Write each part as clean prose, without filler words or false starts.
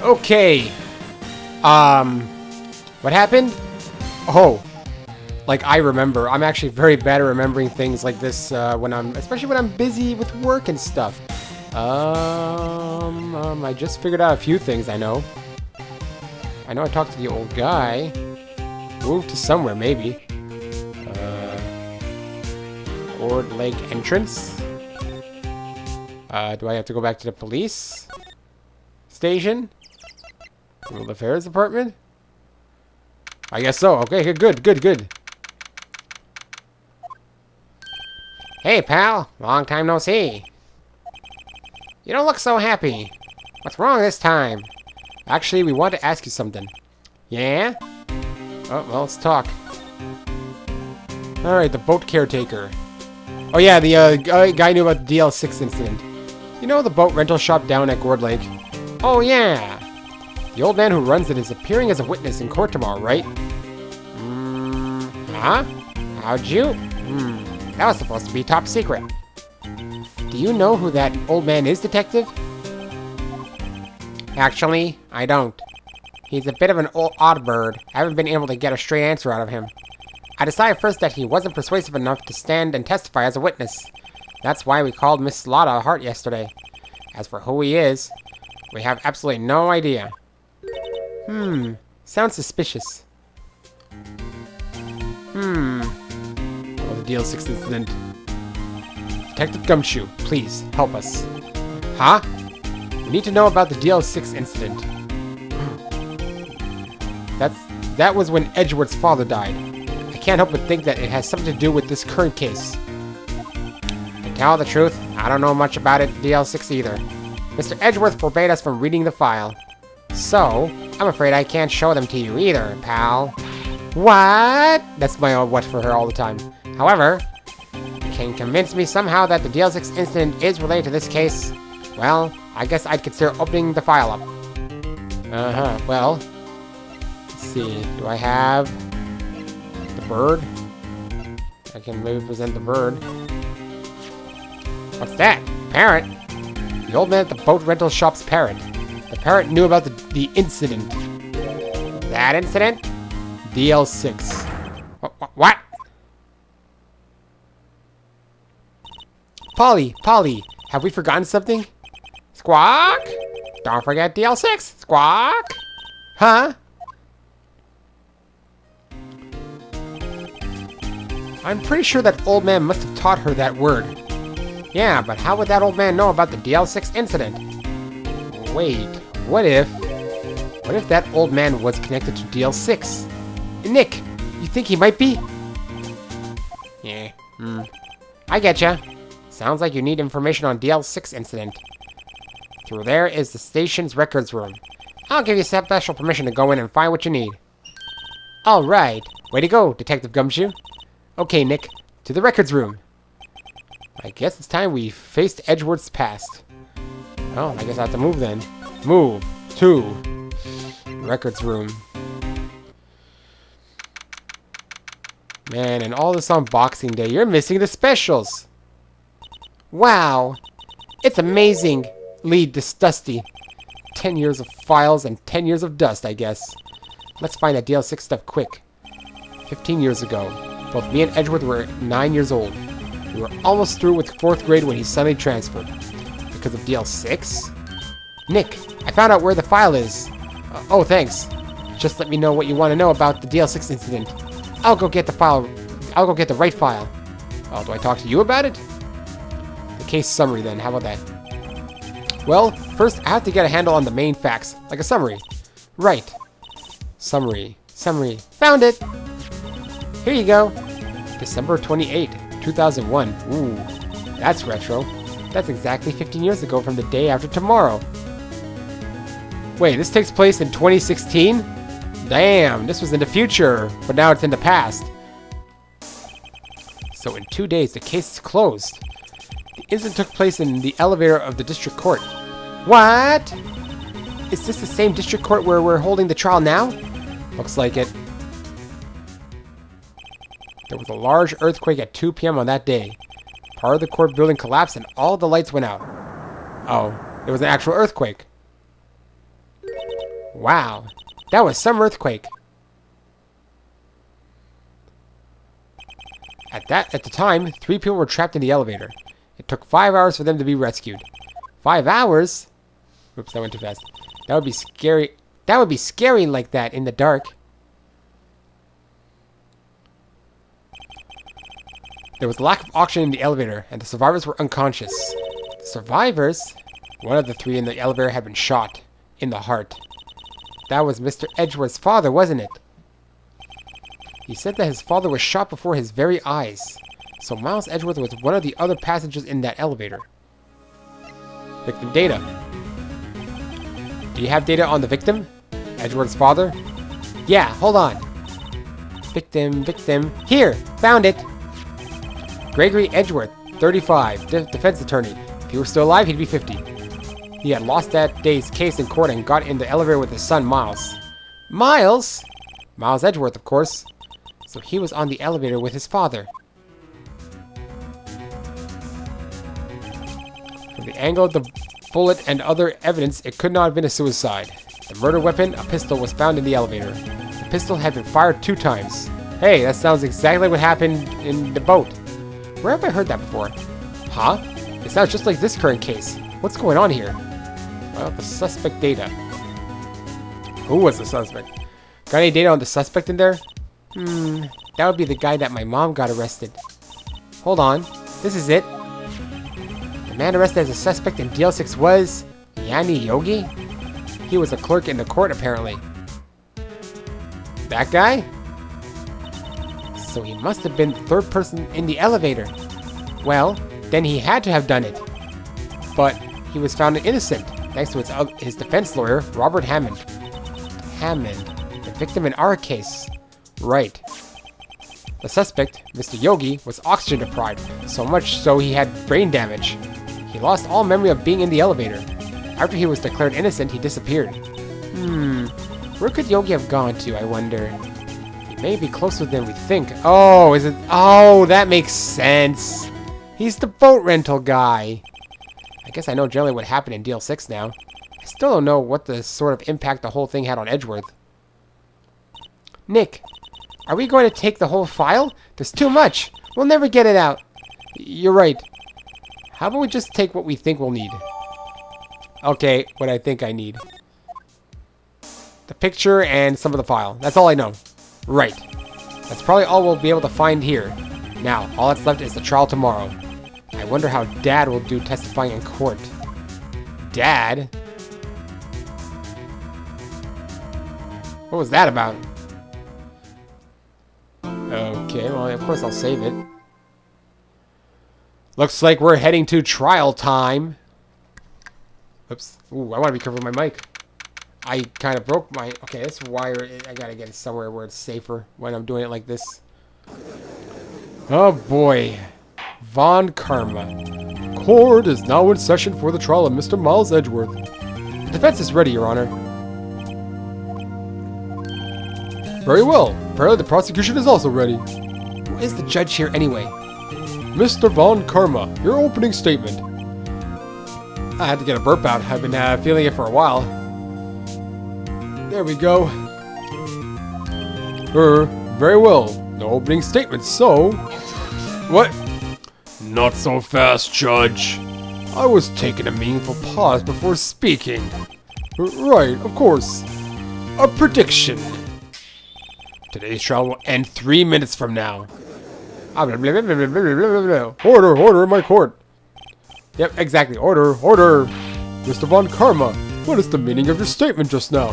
Okay. What happened? Oh, like I remember. I'm actually very bad at remembering things like this especially when I'm busy with work and stuff. I just figured out a few things I know. I know I talked to the old guy. Moved to somewhere, maybe. Ord Lake entrance. Do I have to go back to the police station? Criminal Affairs Department? I guess so. Okay, good. Hey, pal. Long time no see. You don't look so happy. What's wrong this time? Actually, we want to ask you something. Yeah? Oh, well, let's talk. Alright, the boat caretaker. Oh yeah, the guy knew about the DL6 incident. You know the boat rental shop down at Gourd Lake? Oh yeah! The old man who runs it is appearing as a witness in court tomorrow, right? Huh? How'd you? That was supposed to be top secret. Do you know who that old man is, detective? Actually, I don't. He's a bit of an odd bird. I haven't been able to get a straight answer out of him. I decided first that he wasn't persuasive enough to stand and testify as a witness. That's why we called Miss Lotta Hart yesterday. As for who he is, we have absolutely no idea. Sounds suspicious. Oh, the DL6 incident. Detective Gumshoe, please, help us. Huh? We need to know about the DL6 incident. That was when Edgeworth's father died. I can't help but think that it has something to do with this current case. To tell the truth, I don't know much about it, DL6 either. Mr. Edgeworth forbade us from reading the file. So, I'm afraid I can't show them to you either, pal. What? That's my old what for her all the time. However, you can convince me somehow that the DL6 incident is related to this case. Well, I guess I'd consider opening the file up. Well, let's see. Do I have the bird? I can maybe present the bird. What's that? Parrot? The old man at the boat rental shop's parrot. The parrot knew about the incident. That incident? DL6. What? Polly, have we forgotten something? Squawk! Don't forget DL6! Squawk! Huh? I'm pretty sure that old man must have taught her that word. Yeah, but how would that old man know about the DL6 incident? Wait, what if that old man was connected to DL6? Nick, you think he might be? Yeah, I getcha. Sounds like you need information on DL6 incident. Through there is the station's records room. I'll give you special permission to go in and find what you need. Alright, way to go, Detective Gumshoe. Okay, Nick, to the records room. I guess it's time we faced Edgeworth's past. Oh, I guess I have to move then. Move to records room. Man, and all this on Boxing Day, you're missing the specials. Wow, it's amazingly dusty. 10 years of files and 10 years of dust, I guess. Let's find that DL6 stuff quick. 15 years ago, both me and Edgeworth were 9 years old. We were almost through with 4th grade when he suddenly transferred. Because of DL6? Nick, I found out where the file is. Oh, thanks. Just let me know what you want to know about the DL6 incident. I'll go get the file. I'll go get the right file. Oh, do I talk to you about it? The case summary then, how about that? Well, first I have to get a handle on the main facts, like a summary. Right. Summary. Found it! Here you go. December 28, 2001. Ooh, that's retro. That's exactly 15 years ago from the day after tomorrow. Wait, this takes place in 2016? Damn, this was in the future, but now it's in the past. So in 2 days, the case is closed. The incident took place in the elevator of the district court. What? Is this the same district court where we're holding the trial now? Looks like it. There was a large earthquake at 2 p.m. on that day. Part of the court building collapsed and all the lights went out. Oh, it was an actual earthquake. Wow, that was some earthquake. At the time, 3 people were trapped in the elevator. It took 5 hours for them to be rescued. 5 hours? Oops, that went too fast. That would be scary. That would be scary like that in the dark. There was a lack of oxygen in the elevator, and the survivors were unconscious. The survivors? One of the 3 in the elevator had been shot in the heart. That was Mr. Edgeworth's father, wasn't it? He said that his father was shot before his very eyes. So Miles Edgeworth was one of the other passengers in that elevator. Victim data. Do you have data on the victim? Edgeworth's father? Yeah, hold on. Victim. Here! Found it! Gregory Edgeworth, 35, defense attorney. If he were still alive, he'd be 50. He had lost that day's case in court and got in the elevator with his son, Miles. Miles? Miles Edgeworth, of course. So he was on the elevator with his father. From the angle of the bullet and other evidence, it could not have been a suicide. The murder weapon, a pistol, was found in the elevator. The pistol had been fired 2 times. Hey, that sounds exactly what happened in the boat. Where have I heard that before? Huh? It sounds just like this current case. What's going on here? Well, the suspect data. Who was the suspect? Got any data on the suspect in there? That would be the guy that my mom got arrested. Hold on. This is it. The man arrested as a suspect in DL6 was Yanni Yogi? He was a clerk in the court, apparently. That guy? So he must have been the 3rd person in the elevator. Well, then he had to have done it. But he was found innocent, thanks to his defense lawyer, Robert Hammond. Hammond, the victim in our case. Right. The suspect, Mr. Yogi, was oxygen deprived, so much so he had brain damage. He lost all memory of being in the elevator. After he was declared innocent, he disappeared. Where could Yogi have gone to, I wonder? He may be closer than we think. Oh, is it? Oh, that makes sense. He's the boat rental guy. I guess I know generally what happened in DL6 now. I still don't know what the sort of impact the whole thing had on Edgeworth. Nick, are we going to take the whole file? There's too much. We'll never get it out. You're right. How about we just take what we think we'll need? Okay, what I think I need. The picture and some of the file. That's all I know. Right. That's probably all we'll be able to find here. Now, all that's left is the trial tomorrow. I wonder how Dad will do testifying in court. Dad? What was that about? Okay, well, of course I'll save it. Looks like we're heading to trial time. Oops. Ooh, I want to be careful with my mic. I kind of broke my... Okay, this wire, I gotta get it somewhere where it's safer when I'm doing it like this. Oh boy. Von Karma. Court is now in session for the trial of Mr. Miles Edgeworth. The defense is ready, Your Honor. Very well. Apparently the prosecution is also ready. Who is the judge here anyway? Mr. Von Karma, your opening statement. I had to get a burp out. I've been feeling it for a while. There we go. Very well. No opening statement, so... What? Not so fast, Judge. I was taking a meaningful pause before speaking. Right, of course. A prediction. Today's trial will end 3 minutes from now. Order, order in my court. Yep, exactly. Order, order. Mr. Von Karma, what is the meaning of your statement just now?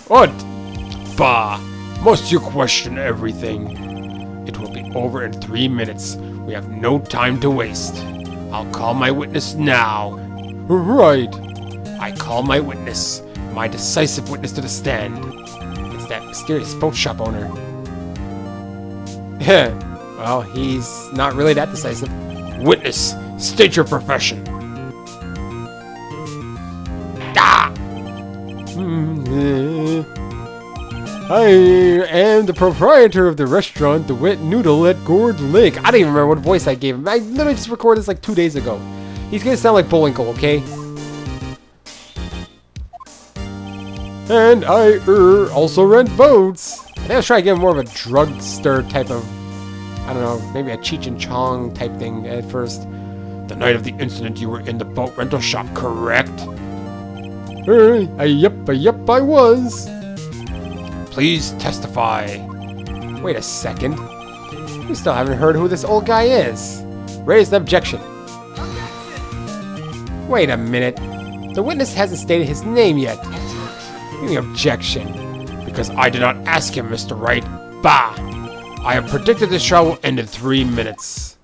What? Bah! Must you question everything? It will be over in 3 minutes. We have no time to waste. I'll call my witness now. Right. I call my witness. My decisive witness to the stand. It's that mysterious boat shop owner. Well, he's not really that decisive. Witness, state your profession. Ah! I am the proprietor of the restaurant, the Wet Noodle at Gourd Lake. I don't even remember what voice I gave him. I literally just recorded this like 2 days ago. He's gonna sound like Bullwinkle, okay? And I, also rent boats. I think I was trying to give him more of a drugstore type of, I don't know, maybe a Cheech and Chong type thing at first. The night of the incident, you were in the boat rental shop, correct? Yep, I was. Please testify. Wait a second. We still haven't heard who this old guy is. Raise the objection. Wait a minute. The witness hasn't stated his name yet. The objection. Because I did not ask him, Mr. Wright. Bah! I have predicted this trial will end in 3 minutes.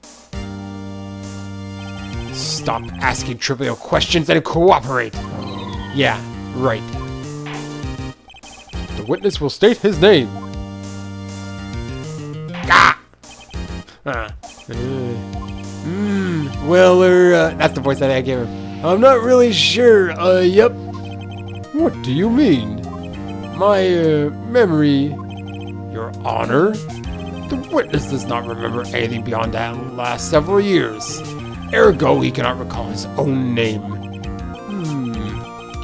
Stop asking trivial questions and cooperate. Yeah, right. The witness will state his name. Ah! That's the voice that I gave him. I'm not really sure, yep. What do you mean? My, memory... Your Honor? The witness does not remember anything beyond that last several years. Ergo, he cannot recall his own name.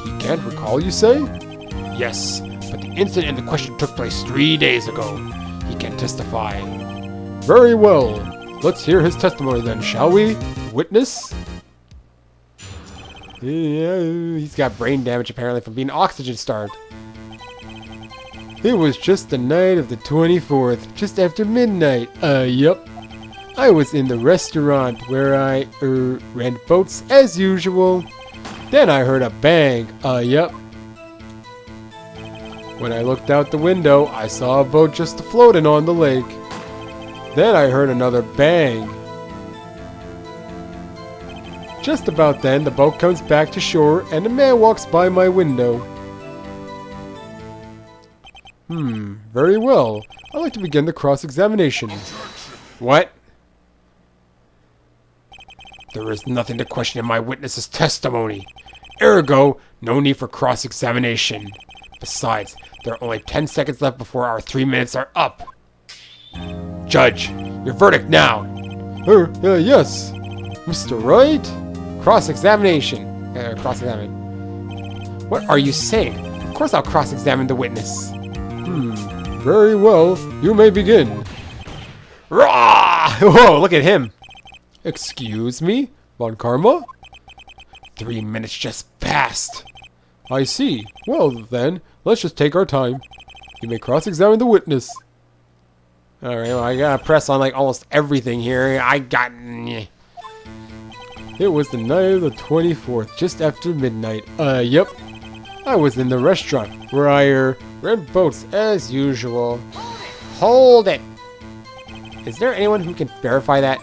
He can't recall, you say? Yes, but the incident in question took place 3 days ago. He can testify. Very well. Let's hear his testimony then, shall we? Witness? Yeah, he's got brain damage apparently from being oxygen starved. It was just the night of the 24th, just after midnight. Yup. I was in the restaurant where I, rent boats as usual. Then I heard a bang. Yup. When I looked out the window, I saw a boat just floating on the lake. Then I heard another bang. Just about then, the boat comes back to shore and a man walks by my window. Very well. I'd like to begin the cross-examination. What? There is nothing to question in my witness's testimony. Ergo, no need for cross-examination. Besides, there are only 10 seconds left before our 3 minutes are up. Judge, your verdict now. Yes. Mr. Wright? Cross-examination. Cross-examine. What are you saying? Of course I'll cross-examine the witness. Very well. You may begin. Rah! Whoa, look at him. Excuse me? Von Karma? 3 minutes just passed. I see. Well, then, let's just take our time. You may cross-examine the witness. Alright, well, I gotta press on, like, almost everything here. It was the night of the 24th, just after midnight. Yep. I was in the restaurant, where I, rent boats as usual. Hold it! Is there anyone who can verify that?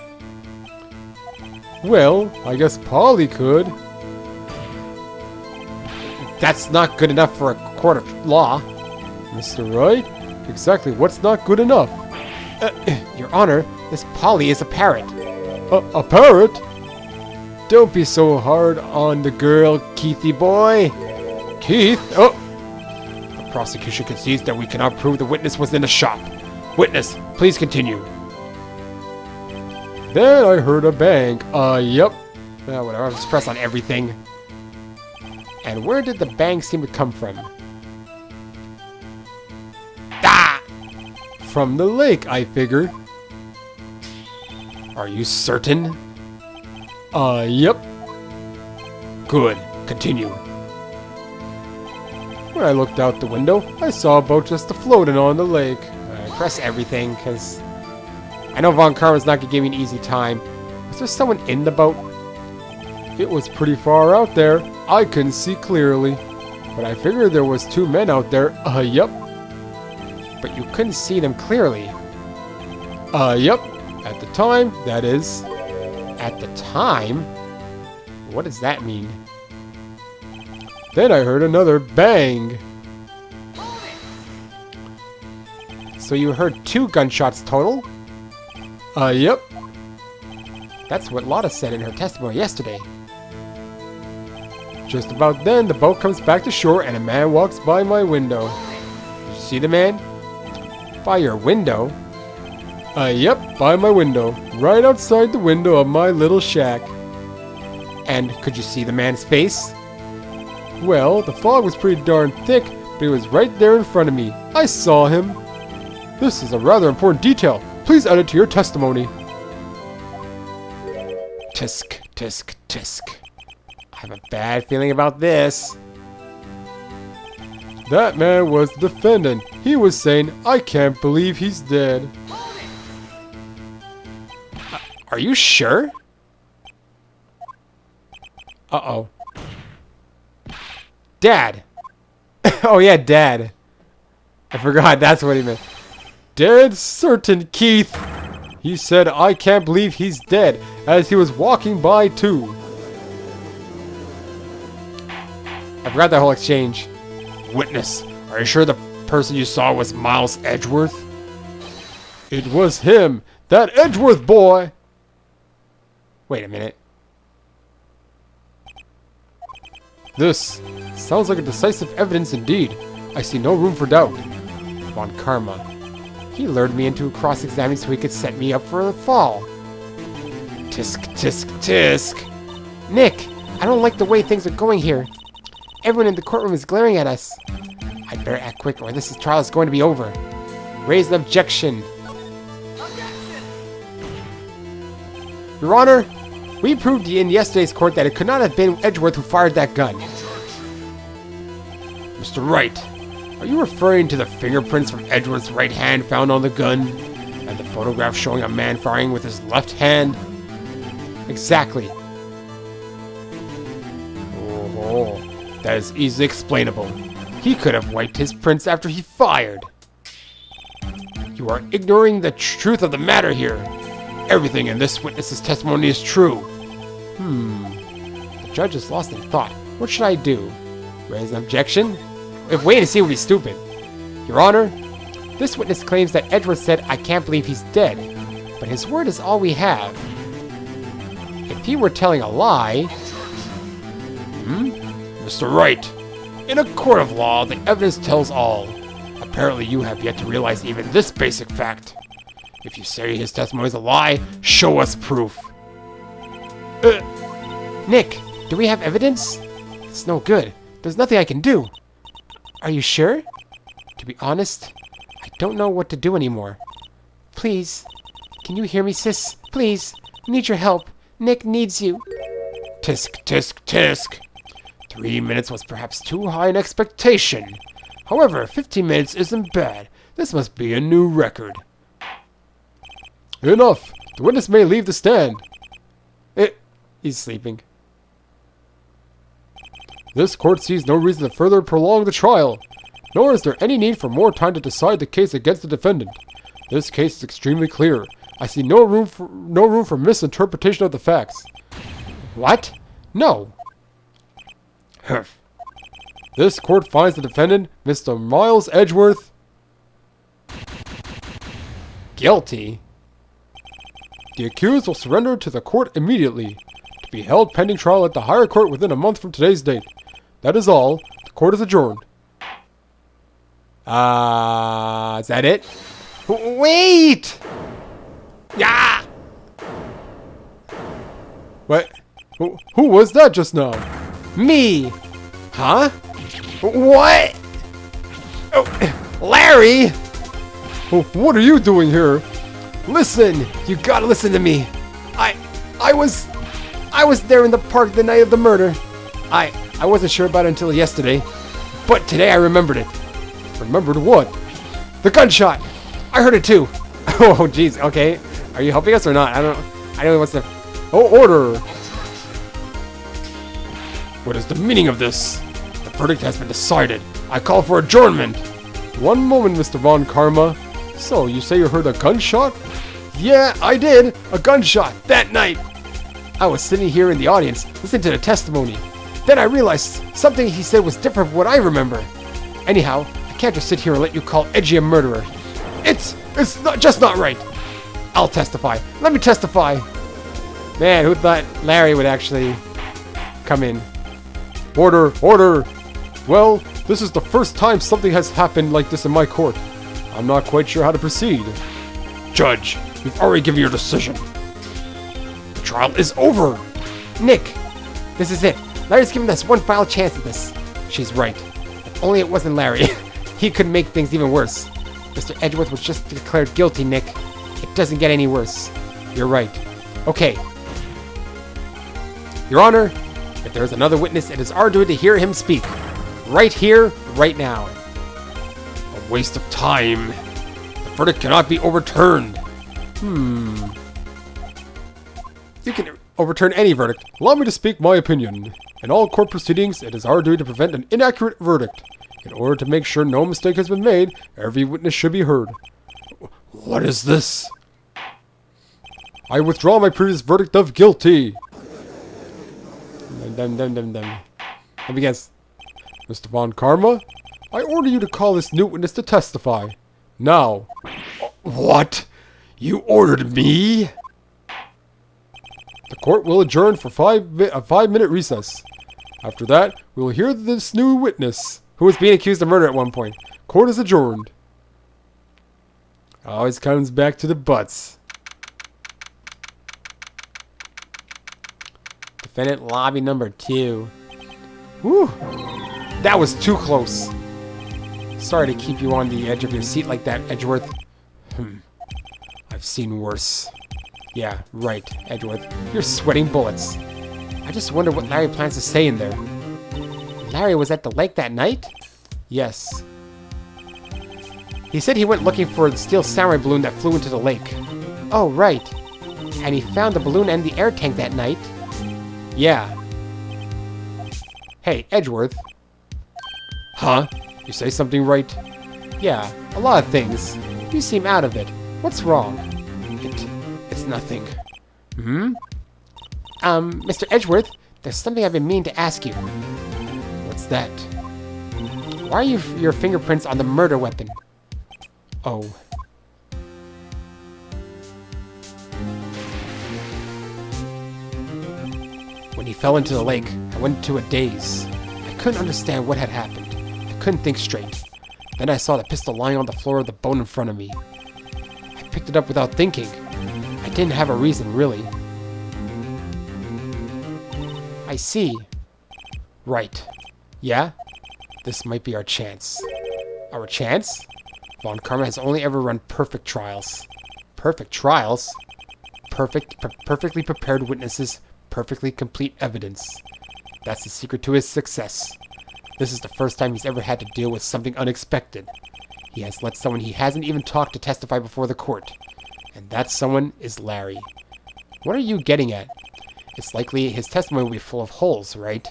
Well, I guess Polly could. That's not good enough for a court of law. Mr. Wright? Exactly what's not good enough? Your Honor, this Polly is a parrot. A parrot? Don't be so hard on the girl, Keithy boy. Keith? Oh! The prosecution concedes that we cannot prove the witness was in the shop. Witness, please continue. Then I heard a bang. Yep. Whatever, I'll just press on everything. And where did the bang seem to come from? Ah! From the lake, I figure. Are you certain? Yep. Good. Continue. When I looked out the window, I saw a boat just floating on the lake. I press everything, because I know Von Karma's not going to give me an easy time. Was there someone in the boat? It was pretty far out there. I couldn't see clearly. But I figured there was 2 men out there. Yep. But you couldn't see them clearly. Yep. At the time, that is. At the time? What does that mean? Then I heard another bang. So you heard 2 gunshots total? Yep. That's what Lotta said in her testimony yesterday. Just about then, the boat comes back to shore and a man walks by my window. Did you see the man? By your window? Yep, by my window. Right outside the window of my little shack. And could you see the man's face? Well, the fog was pretty darn thick, but he was right there in front of me. I saw him. This is a rather important detail. Please add it to your testimony. Tisk, tisk, tisk. I have a bad feeling about this. That man was the defendant. He was saying, I can't believe he's dead. Are you sure? Uh-oh. Dad. Oh yeah, Dad. I forgot that's what he meant. Dead certain, Keith. He said, I can't believe he's dead, as he was walking by too. I forgot that whole exchange. Witness, are you sure the person you saw was Miles Edgeworth? It was him, that Edgeworth boy. Wait a minute. This sounds like a decisive evidence indeed. I see no room for doubt. Von Karma. He lured me into cross-examining so he could set me up for a fall. Tisk, tisk, tisk. Nick, I don't like the way things are going here. Everyone in the courtroom is glaring at us. I'd better act quick or this trial is going to be over. Raise an objection. Your Honor, we proved in yesterday's court that it could not have been Edgeworth who fired that gun. Mr. Wright, are you referring to the fingerprints from Edgeworth's right hand found on the gun? And the photograph showing a man firing with his left hand? Exactly. Oh, that is easily explainable. He could have wiped his prints after he fired. You are ignoring the truth of the matter here. Everything in this witness's testimony is true. The judge is lost in thought. What should I do? Raise an objection? If waiting to see would be stupid. Your Honor, this witness claims that Edgeworth said, I can't believe he's dead. But his word is all we have. If he were telling a lie... Mr. Wright, in a court of law, the evidence tells all. Apparently you have yet to realize even this basic fact. If you say his testimony is a lie, show us proof. Nick, do we have evidence? It's no good. There's nothing I can do. Are you sure? To be honest, I don't know what to do anymore. Please, can you hear me, sis? Please, I need your help. Nick needs you. Tisk, tisk, tisk. 3 minutes was perhaps too high an expectation. However, 15 minutes isn't bad. This must be a new record. Enough! The witness may leave the stand. He's sleeping. This court sees no reason to further prolong the trial, nor is there any need for more time to decide the case against the defendant. This case is extremely clear. I see no room for misinterpretation of the facts. What? No. This court finds the defendant, Mr. Miles Edgeworth, guilty. The accused will surrender to the court immediately, to be held pending trial at the higher court within a month from today's date. That is all. The court is adjourned. Is that it? Wait! Yeah! What? Who was that just now? Me! Huh? What? Oh, Larry! What are you doing here? Listen! You gotta listen to me. I was there in the park the night of the murder. I wasn't sure about it until yesterday, but today I remembered it. Remembered what? The gunshot! I heard it too. Oh jeez, okay. Are you helping us or not? I don't know what's the... Oh, order! What is the meaning of this? The verdict has been decided. I call for adjournment. One moment, Mr. Von Karma. So, you say you heard a gunshot? Yeah, I did. A gunshot that night. I was sitting here in the audience, listening to the testimony. Then I realized something he said was different from what I remember. Anyhow, I can't just sit here and let you call Edgy a murderer. It's just not right. I'll testify. Let me testify. Man, who thought Larry would actually come in? Order, order. Well, this is the first time something has happened like this in my court. I'm not quite sure how to proceed. Judge, you've already given your decision. The trial is over. Nick, this is it. Larry's giving us one final chance at this. She's right. The Only it wasn't Larry. He could make things even worse. Mr. Edgeworth was just declared guilty, Nick. It doesn't get any worse. You're right. Okay. Your Honor, if there is another witness, it is our duty to hear him speak. Right here, right now. A waste of time. The verdict cannot be overturned. You can overturn any verdict. Allow me to speak my opinion. In all court proceedings, it is our duty to prevent an inaccurate verdict. In order to make sure no mistake has been made, every witness should be heard. What is this? I withdraw my previous verdict of guilty. Let me guess. Mr. Von Karma, I order you to call this new witness to testify. Now. What? You ordered me? The court will adjourn for a 5-minute recess. After that, we will hear this new witness, who was being accused of murder at one point. Court is adjourned. Always comes back to the Butz. Defendant lobby number 2. Whew. That was too close. Sorry to keep you on the edge of your seat like that, Edgeworth. I've seen worse. Yeah, right, Edgeworth. You're sweating bullets. I just wonder what Larry plans to say in there. Larry was at the lake that night? Yes. He said he went looking for the steel samurai balloon that flew into the lake. Oh, right. And he found the balloon and the air tank that night? Yeah. Hey, Edgeworth. Huh? You say something right? Yeah, a lot of things. You seem out of it. What's wrong? It's nothing. Mr. Edgeworth, there's something I've been meaning to ask you. What's that? Why are your fingerprints on the murder weapon? Oh. When he fell into the lake, I went into a daze. I couldn't understand what had happened. I couldn't think straight. Then I saw the pistol lying on the floor of the boat in front of me. I picked it up without thinking. I didn't have a reason, really. I see. Right. Yeah? This might be our chance. Our chance? Von Karma has only ever run perfect trials. Perfect trials? Perfectly prepared witnesses, perfectly complete evidence. That's the secret to his success. This is the first time he's ever had to deal with something unexpected. He has let someone he hasn't even talked to testify before the court. And that someone is Larry. What are you getting at? It's likely his testimony will be full of holes, right?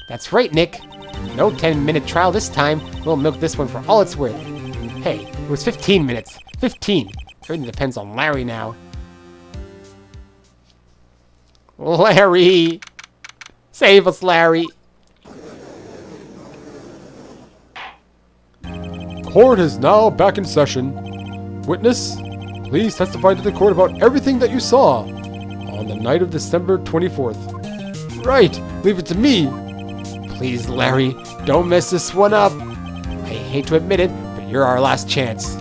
That's right, Nick. No 10-minute trial this time. We'll milk this one for all it's worth. Hey, it was 15 minutes. 15. Everything depends on Larry now. Larry! Save us, Larry! Court is now back in session. Witness, please testify to the court about everything that you saw on the night of December 24th. Right, leave it to me. Please, Larry, don't mess this one up. I hate to admit it, but you're our last chance.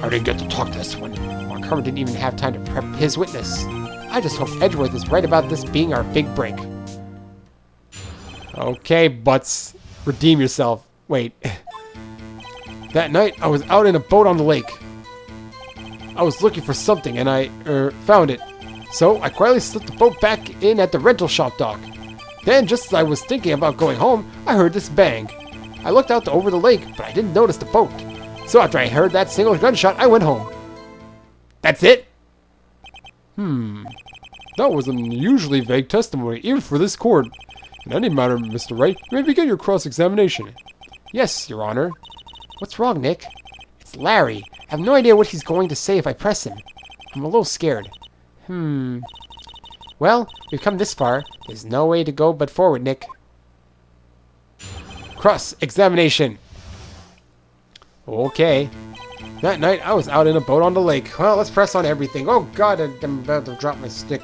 I didn't get to talk to this one. Von Karma didn't even have time to prep his witness. I just hope Edgeworth is right about this being our big break. Okay, Butz. Redeem yourself. Wait. That night, I was out in a boat on the lake. I was looking for something, and I found it. So, I quietly slipped the boat back in at the rental shop dock. Then, just as I was thinking about going home, I heard this bang. I looked out over the lake, but I didn't notice the boat. So after I heard that single gunshot, I went home. That's it? That was an unusually vague testimony, even for this court. In any matter, Mr. Wright, you may begin your cross-examination. Yes, Your Honor. What's wrong, Nick? It's Larry. I have no idea what he's going to say if I press him. I'm a little scared. Well, we've come this far. There's no way to go but forward, Nick. Cross-examination. Okay. That night, I was out in a boat on the lake. Well, let's press on everything. Oh, God, I'm about to drop my stick.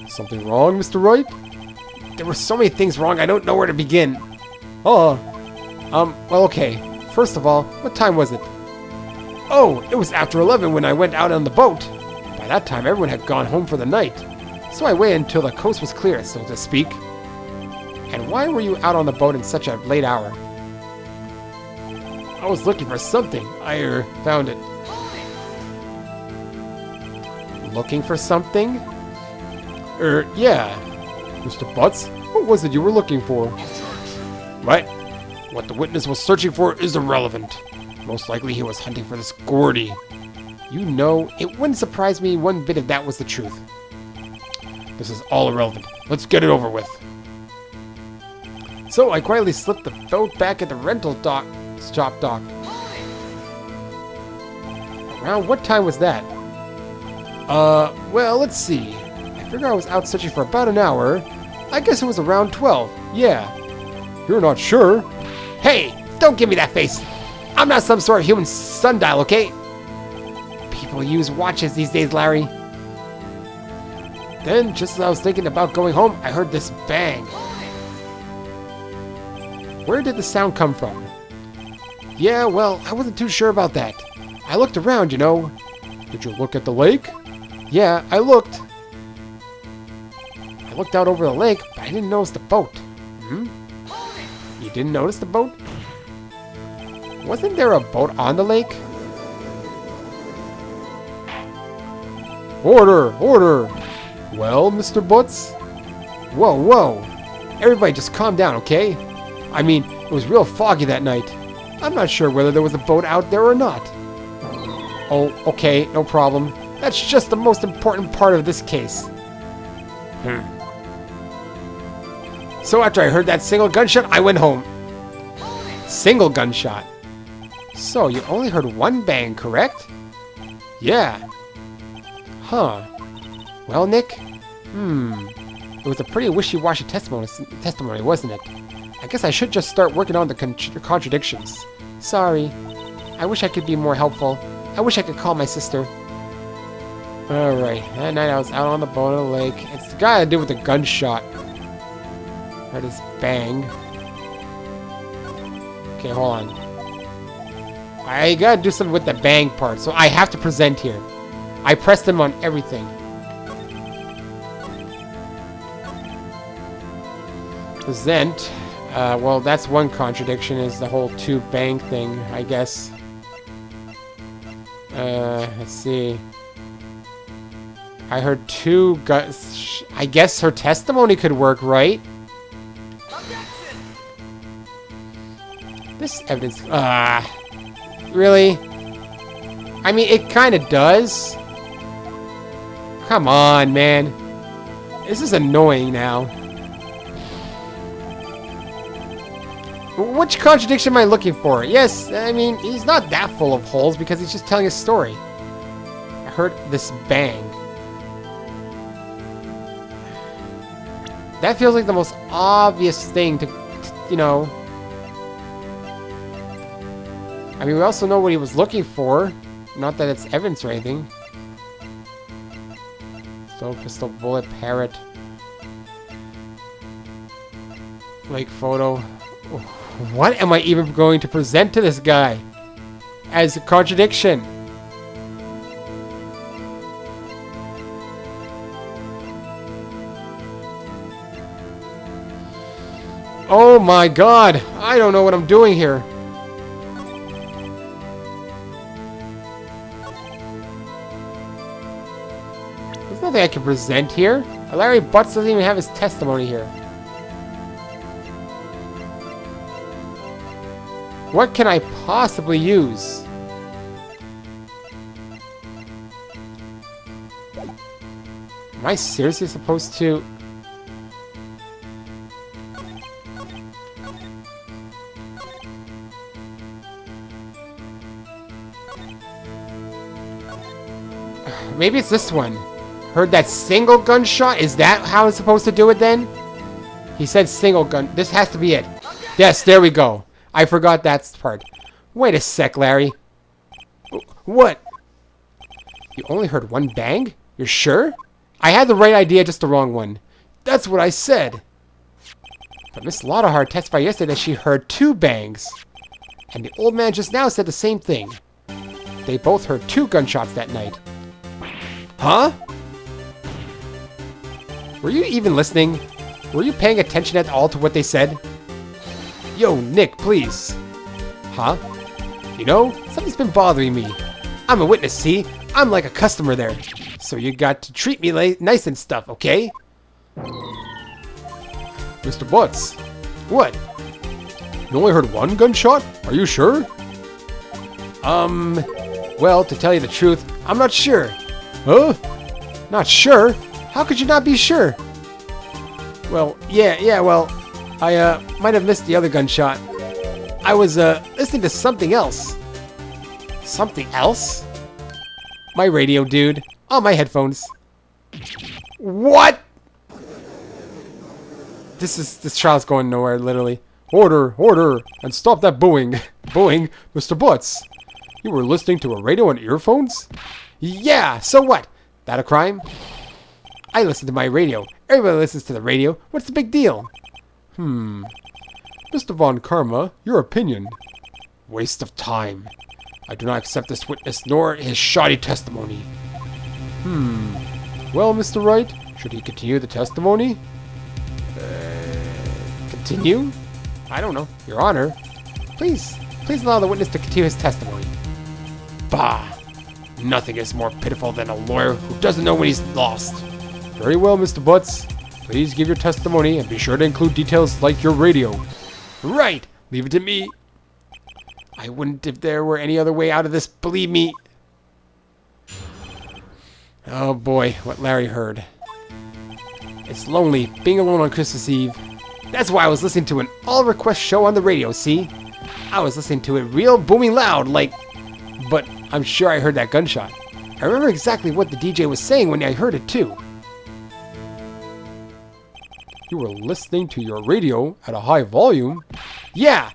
Something wrong, Mr. Wright? There were so many things wrong, I don't know where to begin. Well, okay. First of all, what time was it? Oh, it was after 11 when I went out on the boat. By that time, everyone had gone home for the night. So I waited until the coast was clear, so to speak. And why were you out on the boat in such a late hour? I was looking for something. I found it. Looking for something? Yeah. Mr. Butz, what was it you were looking for? Right. What the witness was searching for is irrelevant. Most likely he was hunting for this Gordy. You know, it wouldn't surprise me one bit if that was the truth. This is all irrelevant. Let's get it over with. So I quietly slipped the boat back at the rental shop dock. Around what time was that? Well, let's see. I figure I was out searching for about an hour. I guess it was around 12. Yeah. You're not sure? Hey, don't give me that face. I'm not some sort of human sundial, okay? People use watches these days, Larry. Then, just as I was thinking about going home, I heard this bang. Where did the sound come from? Yeah, well, I wasn't too sure about that. I looked around, you know. Did you look at the lake? Yeah, I looked. I looked out over the lake, but I didn't notice the boat. You didn't notice the boat? Wasn't there a boat on the lake? Order! Order! Well, Mr. Butz? Whoa, whoa. Everybody just calm down, okay? I mean, it was real foggy that night. I'm not sure whether there was a boat out there or not. Oh, okay, no problem. That's just the most important part of this case. So after I heard that single gunshot, I went home. Single gunshot? So you only heard one bang, correct? Yeah. Huh. Well, Nick? It was a pretty wishy-washy testimony, wasn't it? I guess I should just start working on the contradictions. Sorry. I wish I could be more helpful. I wish I could call my sister. Alright, that night I was out on the boat of the lake. It's the guy I did with the gunshot. Heard his bang. Okay, hold on. I gotta do something with the bang part, so I have to present here. I pressed him on everything. Present. Well, that's one contradiction, is the whole two bang thing, I guess. Let's see. I heard two guns. I guess her testimony could work, right? This evidence. Really? I mean, it kind of does. Come on, man. This is annoying now. Which contradiction am I looking for? Yes, I mean, he's not that full of holes because he's just telling a story. I heard this bang. That feels like the most obvious thing to you know. I mean, we also know what he was looking for. Not that it's evidence or anything. Stone crystal bullet parrot. Lake photo. What am I even going to present to this guy as a contradiction? Oh my god! I don't know what I'm doing here. There's nothing I can present here. Larry Butz doesn't even have his testimony here. What can I possibly use? Am I seriously supposed to... Maybe it's this one. Heard that single gunshot? Is that how it's supposed to do it then? He said single gun. This has to be it. Yes, there we go. I forgot that part. Wait a sec, Larry. What? You only heard one bang? You're sure? I had the right idea, just the wrong one. That's what I said. But Miss Lottahart testified yesterday that she heard two bangs. And the old man just now said the same thing. They both heard two gunshots that night. Huh? Were you even listening? Were you paying attention at all to what they said? Yo, Nick, please. Huh? You know, something's been bothering me. I'm a witness, see? I'm like a customer there. So you got to treat me nice and stuff, okay? Mr. Butz, What? you only heard one gunshot? Are you sure? Well, to tell you the truth, I'm not sure. Huh? Not sure? How could you not be sure? Well, well, I might have missed the other gunshot. I was listening to something else. Something else? My radio, dude. On my headphones. What? This trial's going nowhere, literally. Order, order, and stop that booing. Booing? Mr. Butz, you were listening to a radio on earphones? Yeah, so what? That a crime? I listen to my radio. Everybody listens to the radio. What's the big deal? Mr. Von Karma, your opinion. Waste of time. I do not accept this witness nor his shoddy testimony. Well, Mr. Wright, should he continue the testimony? Continue? I don't know. Your Honor. Please allow the witness to continue his testimony. Bah! Nothing is more pitiful than a lawyer who doesn't know when he's lost. Very well, Mr. Butz. Please give your testimony and be sure to include details like your radio. Right! Leave it to me. I wouldn't if there were any other way out of this, believe me. Oh boy, what Larry heard. It's lonely, being alone on Christmas Eve. That's why I was listening to an all-request show on the radio, see? I was listening to it real booming loud, like... But I'm sure I heard that gunshot. I remember exactly what the DJ was saying when I heard it, too. You were listening to your radio at a high volume? Yeah!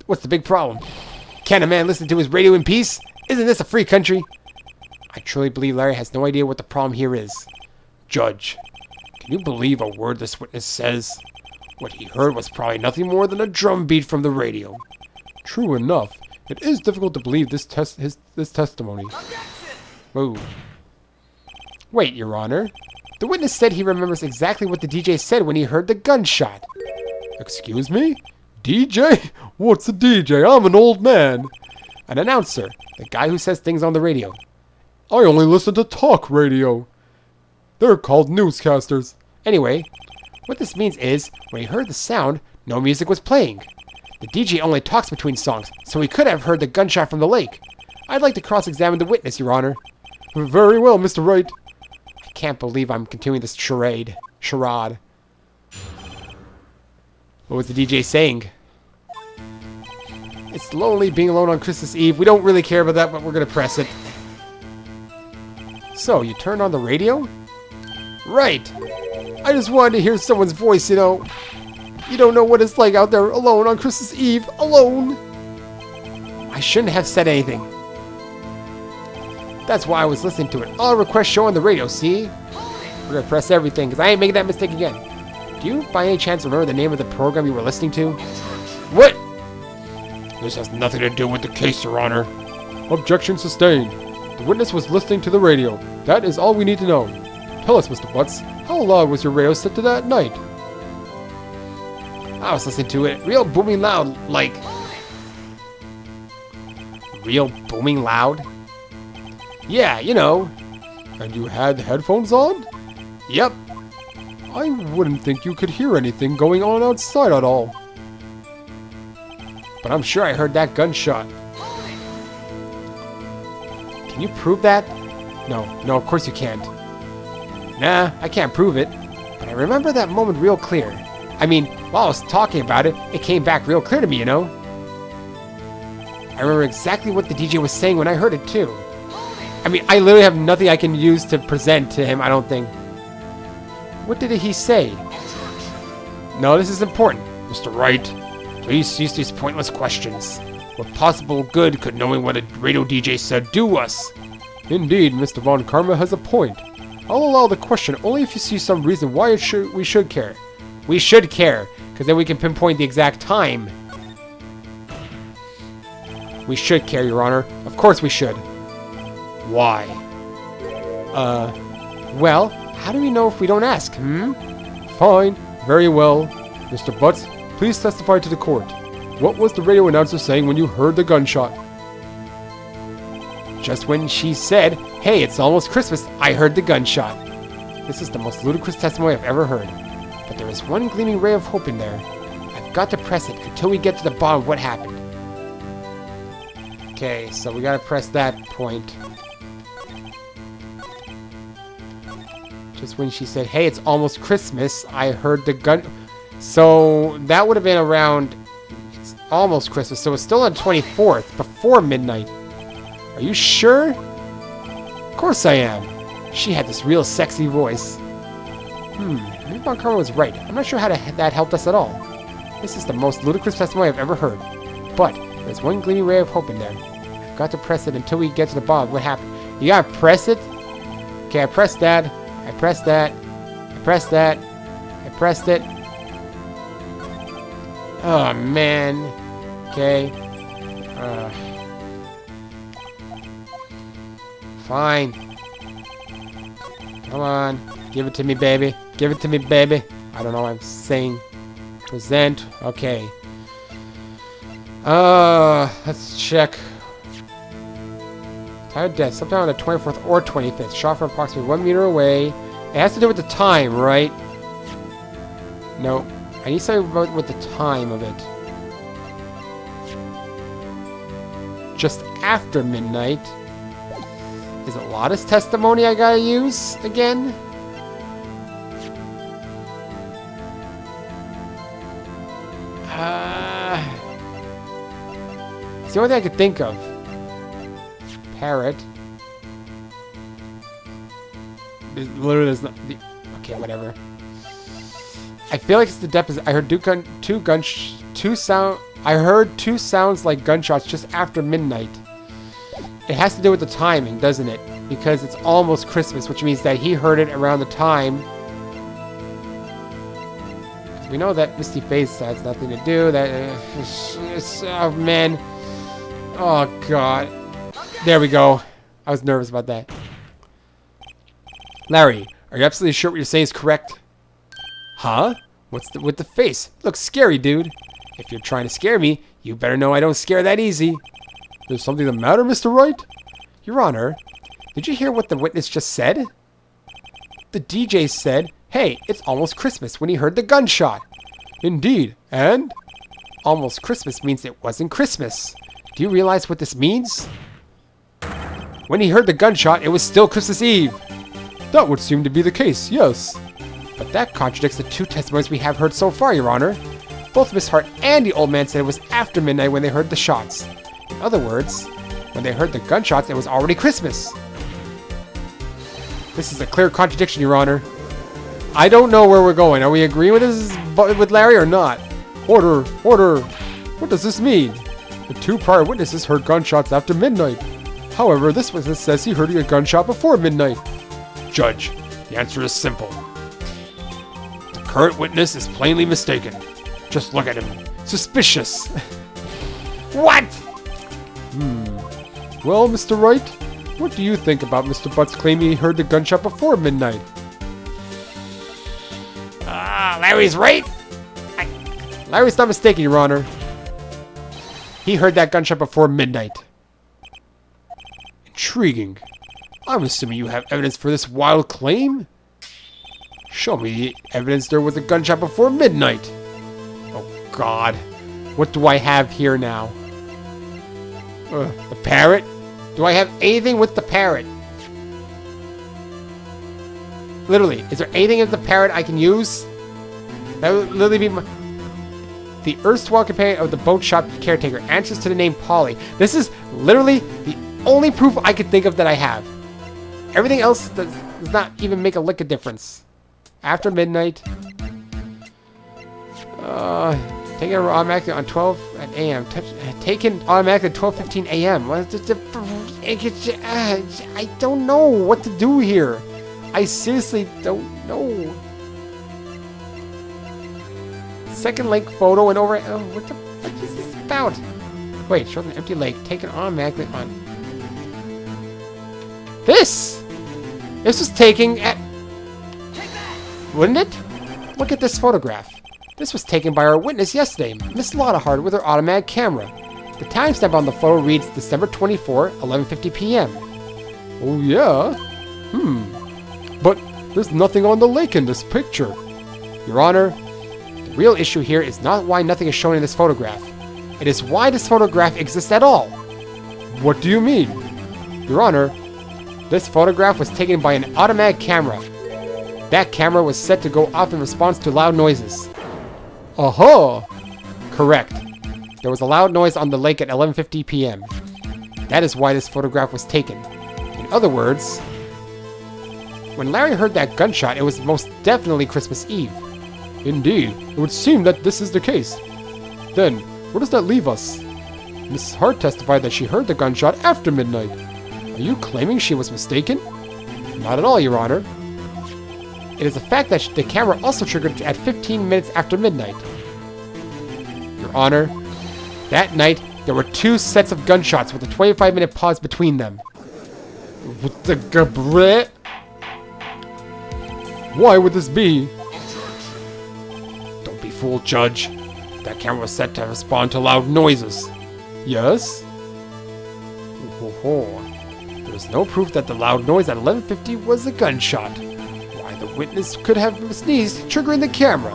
What's the big problem? Can't a man listen to his radio in peace? Isn't this a free country? I truly believe Larry has no idea what the problem here is. Judge, can you believe a word this witness says? What he heard was probably nothing more than a drum beat from the radio. True enough, it is difficult to believe this testimony. Whoa. Wait, Your Honor. The witness said he remembers exactly what the DJ said when he heard the gunshot. Excuse me? DJ? What's a DJ? I'm an old man. An announcer. The guy who says things on the radio. I only listen to talk radio. They're called newscasters. Anyway, what this means is, when he heard the sound, no music was playing. The DJ only talks between songs, so he could have heard the gunshot from the lake. I'd like to cross-examine the witness, Your Honor. Very well, Mr. Wright. I can't believe I'm continuing this charade. Charade. What was the DJ saying? It's lonely being alone on Christmas Eve. We don't really care about that, but we're going to press it. So, you turned on the radio? Right. I just wanted to hear someone's voice, you know. You don't know what it's like out there alone on Christmas Eve. Alone. I shouldn't have said anything. That's why I was listening to an all-request show on the radio, see? We're going to press everything, because I ain't making that mistake again. Do you, by any chance, remember the name of the program you were listening to? What? This has nothing to do with the case, Your Honor. Objection sustained. The witness was listening to the radio. That is all we need to know. Tell us, Mr. Butz, how loud was your radio set to that night? I was listening to it real booming loud, like... Real booming loud? Yeah, you know. And you had headphones on? Yep. I wouldn't think you could hear anything going on outside at all. But I'm sure I heard that gunshot. Can you prove that? No, of course you can't. Nah, I can't prove it. But I remember that moment real clear. I mean, while I was talking about it, it came back real clear to me, you know? I remember exactly what the DJ was saying when I heard it, too. I mean, I literally have nothing I can use to present to him, I don't think. What did he say? No, this is important. Mr. Wright, please cease these pointless questions. What possible good could knowing what a radio DJ said do us? Indeed, Mr. Von Karma has a point. I'll allow the question only if you see some reason why we should care. We should care, because then we can pinpoint the exact time. We should care, Your Honor. Of course we should. Why? Well, How do we know if we don't ask, Fine. Very well. Mr. Butz, please testify to the court. What was the radio announcer saying when you heard the gunshot? Just when she said, "Hey, it's almost Christmas," I heard the gunshot. This is the most ludicrous testimony I've ever heard. But there is one gleaming ray of hope in there. I've got to press it until we get to the bottom of what happened. Okay, so we gotta press that point. Just when she said, "Hey, it's almost Christmas," I heard the gun. So that would have been around. It's almost Christmas, so it's still on 24th, before midnight. Are you sure? Of course I am. She had this real sexy voice. Maybe Von Karma was right. I'm not sure how that helped us at all. This is the most ludicrous testimony I've ever heard. But there's one gleaming ray of hope in there. I've got to press it until we get to the bottom. What happened? You gotta press it? Okay, I pressed that. I pressed that. I pressed that. I pressed it. Oh, man. Okay. Fine. Come on. Give it to me, baby. Give it to me, baby. I don't know what I'm saying. Present. Okay. Let's check. Time of death. Sometime on the 24th or 25th. Shot from approximately 1 meter away. It has to do with the time, right? No. I need something about with the time of it. Just after midnight. Is it Lotta's testimony I gotta use again? It's the only thing I could think of. Parrot. Literally, there's not. Okay, whatever. I feel like it's the deposition. I heard I heard two sounds like gunshots just after midnight. It has to do with the timing, doesn't it? Because it's almost Christmas, which means that he heard it around the time. We know that Misty Face has nothing to do. That oh man, oh god. There we go. I was nervous about that. Larry, are you absolutely sure what you're saying is correct? Huh? What's with the face? Looks scary, dude. If you're trying to scare me, you better know I don't scare that easy. There's something the matter, Mr. Wright? Your Honor, did you hear what the witness just said? The DJ said, "Hey, it's almost Christmas," when he heard the gunshot. Indeed, and? Almost Christmas means it wasn't Christmas. Do you realize what this means? When he heard the gunshot, it was still Christmas Eve. That would seem to be the case, yes. But that contradicts the two testimonies we have heard so far, Your Honor. Both Miss Hart and the old man said it was after midnight when they heard the shots. In other words, when they heard the gunshots, it was already Christmas. This is a clear contradiction, Your Honor. I don't know where we're going. Are we agreeing with this with Larry or not? Order, order. What does this mean? The two prior witnesses heard gunshots after midnight. However, this witness says he heard a gunshot before midnight. Judge, the answer is simple. The current witness is plainly mistaken. Just look at him. Suspicious. What? Well, Mr. Wright, what do you think about Mr. Butz claiming he heard the gunshot before midnight? Larry's right. Larry's not mistaken, Your Honor. He heard that gunshot before midnight. Intriguing. I'm assuming you have evidence for this wild claim? Show me the evidence there was a gunshot before midnight. Oh, God. What do I have here now? The parrot? Do I have anything with the parrot? Literally, is there anything with the parrot I can use? That would literally be my... The erstwhile companion of the boat shop caretaker answers to the name Polly. This is literally the only proof I could think of that I have. Everything else does not even make a lick of difference. After midnight. Taken automatically on 12 a.m. Taken automatically at 12:15 a.m. I don't know what to do here. I seriously don't know. Second lake photo and over. Oh, what the fuck is this about? Wait, shows an empty lake. Taken automatically on. This was taken at wouldn't it? Look at this photograph. This was taken by our witness yesterday, Miss Lottahard, with her automatic camera. The timestamp on the photo reads December 24, 11:50 p.m. Oh yeah? But there's nothing on the lake in this picture. Your Honor, the real issue here is not why nothing is shown in this photograph. It is why this photograph exists at all. What do you mean? Your Honor, this photograph was taken by an automatic camera. That camera was set to go off in response to loud noises. Aha! Correct. There was a loud noise on the lake at 11:50 p.m. That is why this photograph was taken. In other words, when Larry heard that gunshot, it was most definitely Christmas Eve. Indeed, it would seem that this is the case. Then, where does that leave us? Mrs. Hart testified that she heard the gunshot after midnight. Are you claiming she was mistaken? Not at all, Your Honor. It is a fact that the camera also triggered at 15 minutes after midnight. Your Honor, that night there were 2 sets of gunshots with a 25-minute pause between them. What the gabret? Why would this be? Don't be fooled, Judge. That camera was set to respond to loud noises. Yes? There's no proof that the loud noise at 11:50 was a gunshot. Why, the witness could have sneezed, triggering the camera.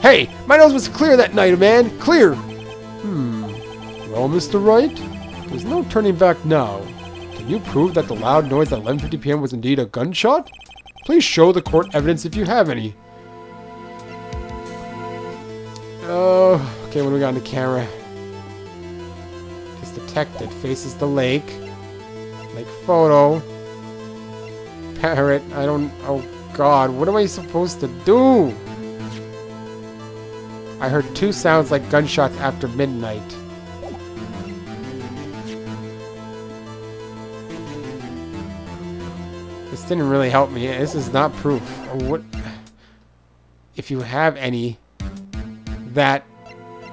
Hey, my nose was clear that night, man. Clear. Well, Mr. Wright, there's no turning back now. Can you prove that the loud noise at 11:50 p.m. was indeed a gunshot? Please show the court evidence if you have any. Okay, what do we got on the camera? This detected faces the lake. Lake photo. Parrot, oh god, what am I supposed to do? I heard 2 sounds like gunshots after midnight. This didn't really help me. This is not proof. What if you have any that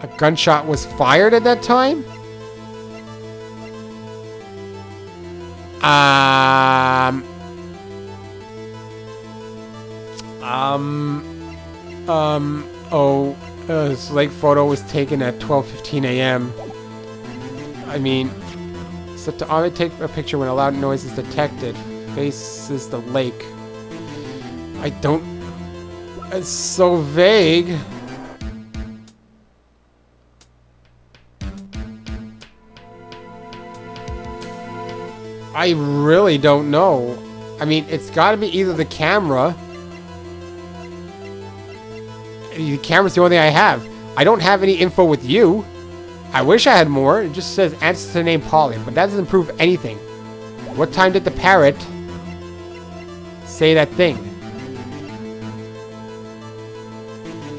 a gunshot was fired at that time? This lake photo was taken at 12:15 a.m. I mean, set to only take a picture when a loud noise is detected. Faces the lake. I don't... It's so vague. I really don't know. I mean, it's got to be either the camera. The camera's the only thing I have. I don't have any info with you. I wish I had more. It just says answer to the name Polly, but that doesn't prove anything. What time did the parrot say that thing?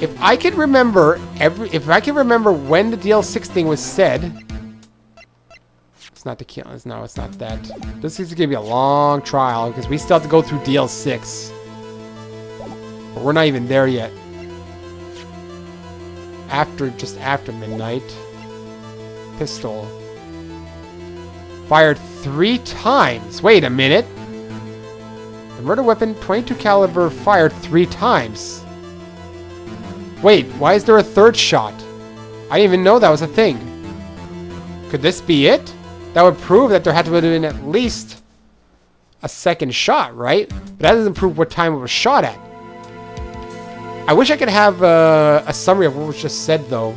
If I could remember when the DL6 thing was said. It's not the kill. No, it's not that. This is gonna be a long trial because we still have to go through DL6. But we're not even there yet. Just after midnight. Pistol. Fired 3 times. Wait a minute. The murder weapon, 22 caliber, fired 3 times. Wait, why is there a 3rd shot? I didn't even know that was a thing. Could this be it? That would prove that there had to have been at least a 2nd shot, right? But that doesn't prove what time it was shot at. I wish I could have a summary of what was just said, though.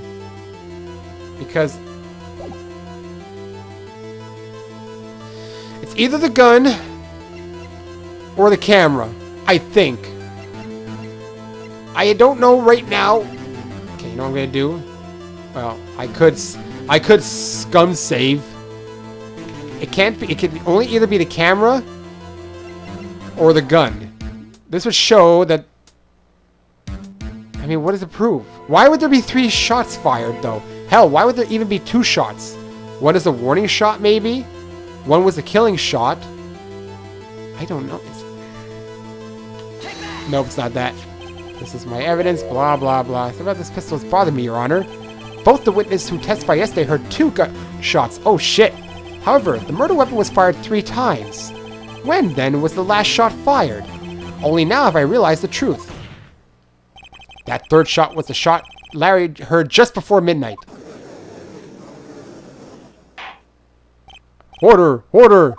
Because it's either the gun or the camera, I think. I don't know right now. Okay, you know what I'm gonna do? Well, I could scum save. It can't be. It can only either be the camera or the gun. This would show that. I mean, what does it prove? Why would there be 3 shots fired, though? Hell, why would there even be 2 shots? One is a warning shot, maybe? One was a killing shot. I don't know. Nope, it's not that. This is my evidence, blah, blah, blah. Something about this pistol has bothered me, Your Honor. Both the witnesses who testified yesterday heard 2 shots. Oh, shit. However, the murder weapon was fired 3 times. When, then, was the last shot fired? Only now have I realized the truth. That third shot was the shot Larry heard just before midnight. Order! Order!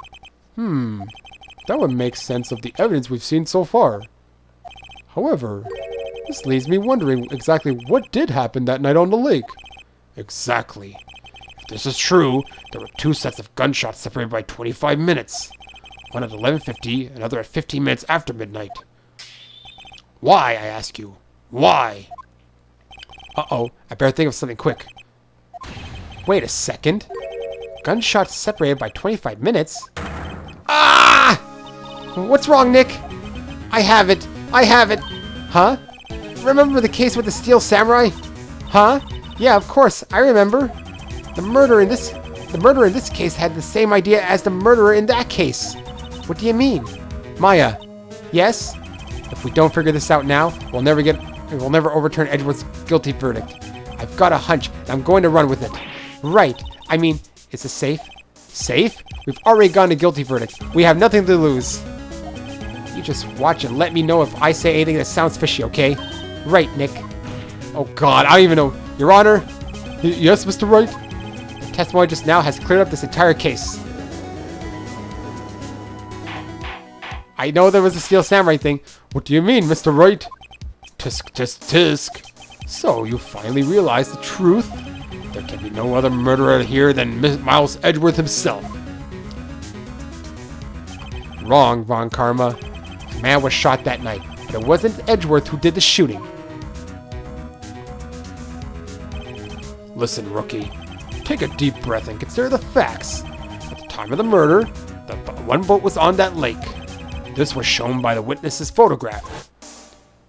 That would make sense of the evidence we've seen so far. However, this leaves me wondering exactly what did happen that night on the lake. Exactly. If this is true, there were 2 sets of gunshots separated by 25 minutes. One at 11:50, another at 15 minutes after midnight. Why, I ask you? Why? Uh-oh, I better think of something quick. Wait a second. Gunshots separated by 25 minutes? Ah! What's wrong, Nick? I have it. I have it. Huh? Remember the case with the Steel Samurai? Huh? Yeah, of course, I remember. The murderer in this case had the same idea as the murderer in that case. What do you mean? Maya. Yes? If we don't figure this out now, we'll never overturn Edgeworth's guilty verdict. I've got a hunch, and I'm going to run with it. Right. I mean, is it safe? Safe? We've already gone to guilty verdict. We have nothing to lose. You just watch and let me know if I say anything that sounds fishy, okay? Right, Nick. Oh God, I don't even know. Your Honor? Yes, Mr. Wright? The testimony just now has cleared up this entire case. I know there was a Steel Samurai thing. What do you mean, Mr. Wright? Tisk, tisk, tisk. So you finally realize the truth? There can be no other murderer here than Miles Edgeworth himself. Wrong, Von Karma. The man was shot that night, but it wasn't Edgeworth who did the shooting. Listen, rookie. Take a deep breath and consider the facts. At the time of the murder, one boat was on that lake. This was shown by the witness's photograph.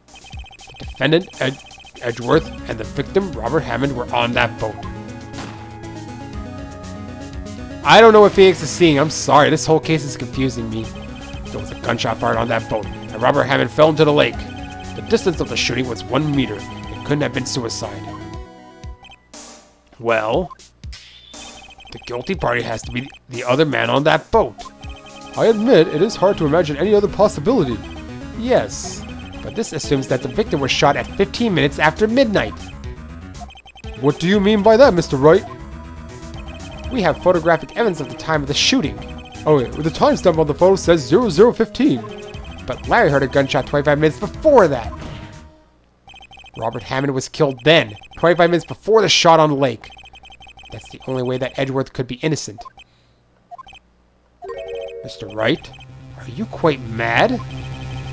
The defendant, Edgeworth, and the victim, Robert Hammond, were on that boat. I don't know what Phoenix is seeing. I'm sorry. This whole case is confusing me. There was a gunshot fired on that boat, and Robert Hammond fell into the lake. The distance of the shooting was 1 meter. It couldn't have been suicide. Well, the guilty party has to be the other man on that boat. I admit it is hard to imagine any other possibility. Yes, but this assumes that the victim was shot at 15 minutes after midnight. What do you mean by that, Mr. Wright? We have photographic evidence of the time of the shooting. Oh wait, the timestamp on the photo says 0015. But Larry heard a gunshot 25 minutes before that. Robert Hammond was killed then, 25 minutes before the shot on the lake. That's the only way that Edgeworth could be innocent. Mr. Wright, are you quite mad?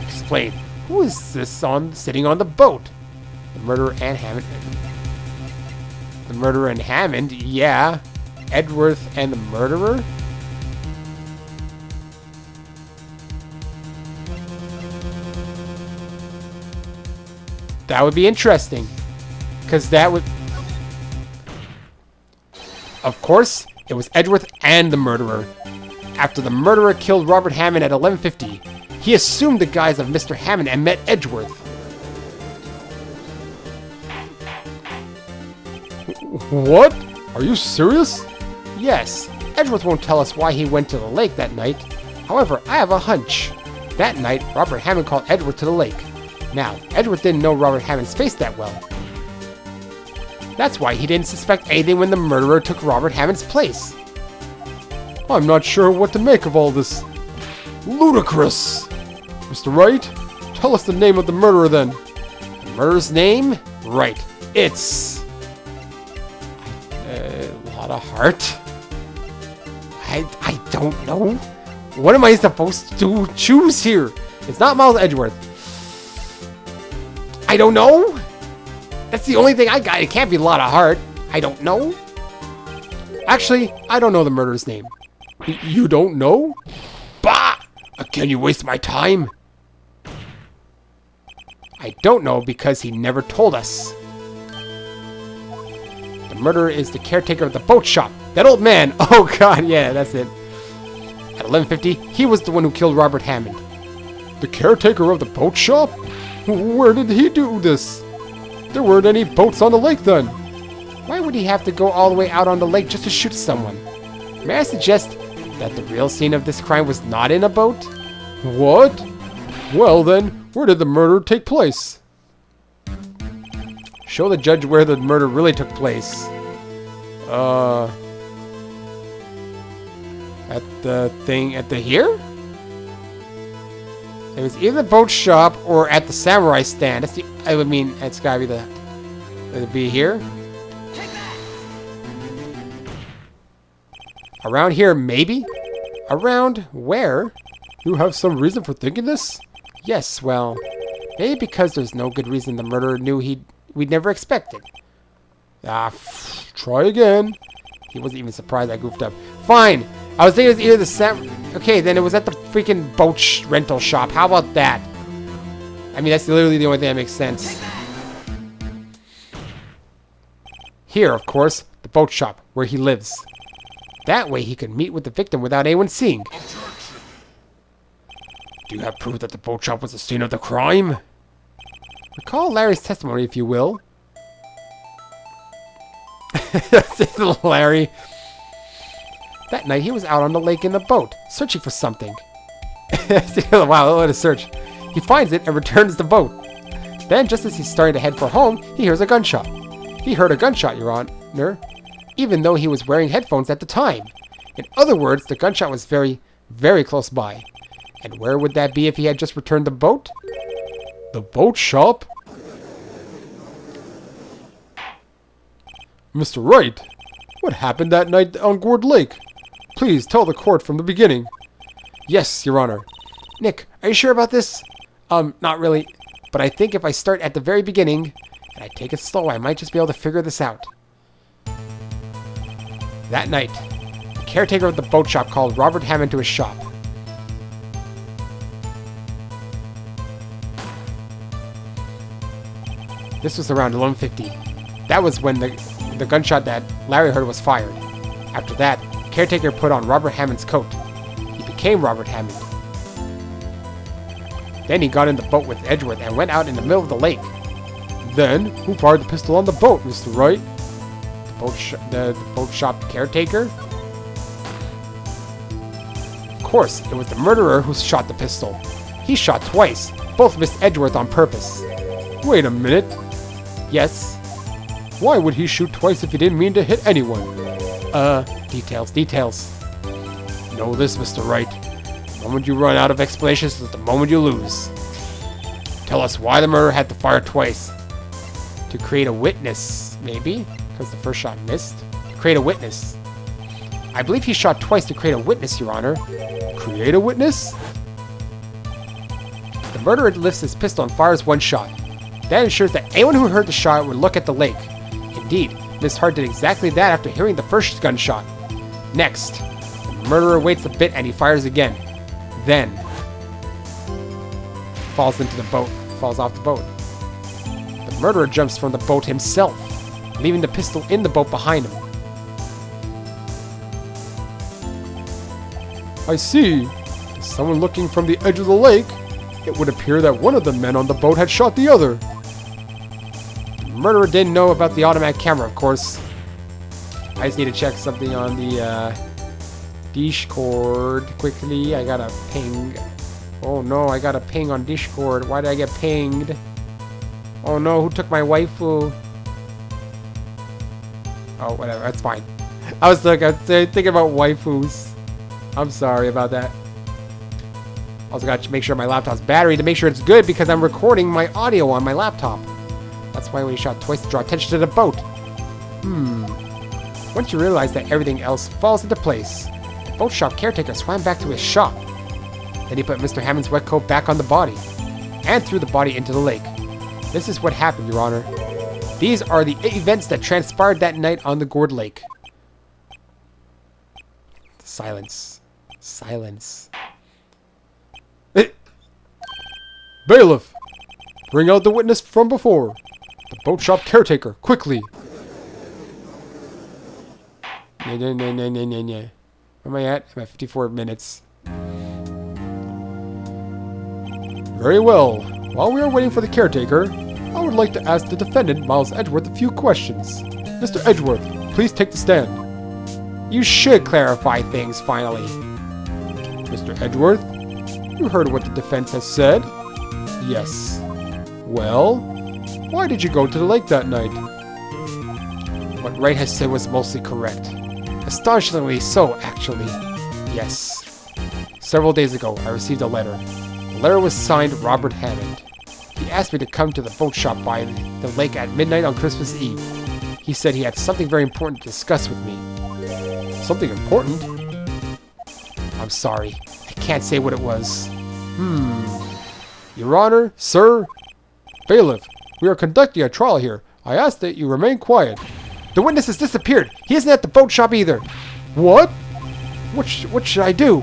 Explain. Who is this sitting on the boat? The murderer and Hammond. The murderer and Hammond, yeah. Edgeworth and the murderer? That would be interesting. Because that would... Of course, it was Edgeworth and the murderer. After the murderer killed Robert Hammond at 11:50, he assumed the guise of Mr. Hammond and met Edgeworth. What? Are you serious? Yes, Edgeworth won't tell us why he went to the lake that night. However, I have a hunch. That night, Robert Hammond called Edgeworth to the lake. Now, Edgeworth didn't know Robert Hammond's face that well. That's why he didn't suspect anything when the murderer took Robert Hammond's place. I'm not sure what to make of all this. Ludicrous! Mr. Wright, tell us the name of the murderer then. The murderer's name? Right. It's... Lotta Hart? I don't know. What am I supposed to choose here? It's not Miles Edgeworth. I don't know. That's the only thing I got. It can't be Lotta Hart. I don't know. Actually, I don't know the murderer's name. You don't know? Bah! Again, you waste my time. I don't know because he never told us. The murderer is the caretaker of the boat shop. That old man. Oh God, yeah, that's it. At 11:50, he was the one who killed Robert Hammond. The caretaker of the boat shop? Where did he do this? There weren't any boats on the lake then. Why would he have to go all the way out on the lake just to shoot someone? May I suggest that the real scene of this crime was not in a boat? What? Well then, where did the murder take place? Show the judge where the murder really took place. At the here? It was either the boat shop or at the samurai stand. It's gotta be here. Around here, maybe? Around where? You have some reason for thinking this? Yes, well, maybe because there's no good reason the murderer knew we'd never expect it. Try again. He wasn't even surprised I goofed up. Fine! I was thinking it was either the Okay, then it was at the freaking boat rental shop. How about that? I mean, that's literally the only thing that makes sense. Here, of course, the boat shop, where he lives. That way he could meet with the victim without anyone seeing. Do you have proof that the boat shop was the scene of the crime? Recall Larry's testimony, if you will. Larry. That night, he was out on the lake in the boat, searching for something. Wow, what a search. He finds it and returns the boat. Then, just as he's starting to head for home, he hears a gunshot. He heard a gunshot, Your Honor, even though he was wearing headphones at the time. In other words, the gunshot was very, very close by. And where would that be if he had just returned the boat? The boat shop? Mr. Wright, what happened that night on Gourd Lake? Please tell the court from the beginning. Yes, Your Honor. Nick, are you sure about this? Not really. But I think if I start at the very beginning, and I take it slow, I might just be able to figure this out. That night, the caretaker of the boat shop called Robert Hammond to his shop. This was around 11:50. That was when the gunshot that Larry heard was fired. After that, the caretaker put on Robert Hammond's coat. He became Robert Hammond. Then he got in the boat with Edgeworth and went out in the middle of the lake. Then, who fired the pistol on the boat, Mr. Wright? The boat shop caretaker? Of course, it was the murderer who shot the pistol. He shot twice. Both missed Edgeworth on purpose. Wait a minute. Yes? Why would he shoot twice if he didn't mean to hit anyone? Details. Know this, Mr. Wright. The moment you run out of explanations is the moment you lose. Tell us why the murderer had to fire twice. To create a witness, maybe? Because the first shot missed? To create a witness. I believe he shot twice to create a witness, Your Honor. Create a witness? The murderer lifts his pistol and fires one shot. That ensures that anyone who heard the shot would look at the lake. Indeed, Miss Hart did exactly that after hearing the first gunshot. Next, the murderer waits a bit and he fires again. Then, falls off the boat. The murderer jumps from the boat himself, leaving the pistol in the boat behind him. I see. To someone looking from the edge of the lake, it would appear that one of the men on the boat had shot the other. The murderer didn't know about the automatic camera, of course. I just need to check something on the Discord quickly. I got a ping. Oh no, I got a ping on Discord. Why did I get pinged? Oh no, who took my waifu? Oh, whatever, that's fine. I was thinking about waifus. I'm sorry about that. Also got to make sure my laptop's battery to make sure it's good because I'm recording my audio on my laptop. That's why when he shot twice to draw attention to the boat. Once you realize that everything else falls into place, the boat shop caretaker swam back to his shop. Then he put Mr. Hammond's wet coat back on the body and threw the body into the lake. This is what happened, Your Honor. These are the events that transpired that night on the Gourd Lake. Silence. Bailiff, bring out the witness from before. The boat shop caretaker, quickly. Where am I at? I'm at 54 minutes. Very well. While we are waiting for the caretaker, I would like to ask the defendant, Miles Edgeworth, a few questions. Mr. Edgeworth, please take the stand. You should clarify things, finally. Mr. Edgeworth, you heard what the defense has said. Yes. Well, why did you go to the lake that night? What Wright has said was mostly correct. Astonishingly so, actually. Yes. Several days ago, I received a letter. The letter was signed Robert Hammond. He asked me to come to the boat shop by the lake at midnight on Christmas Eve. He said he had something very important to discuss with me. Something important? I'm sorry. I can't say what it was. Your Honor, sir, bailiff, we are conducting a trial here. I ask that you remain quiet. The witness has disappeared. He isn't at the boat shop either. What? What should I do?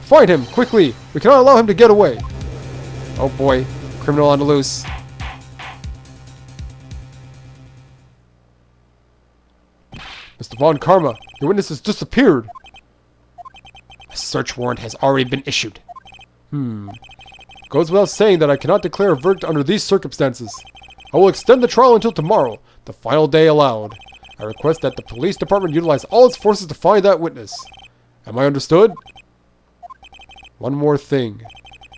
Find him, quickly. We cannot allow him to get away. Oh boy. Criminal on the loose. Mr. Von Karma, your witness has disappeared. A search warrant has already been issued. Goes without saying that I cannot declare a verdict under these circumstances. I will extend the trial until tomorrow, the final day allowed. I request that the police department utilize all its forces to find that witness. Am I understood? One more thing.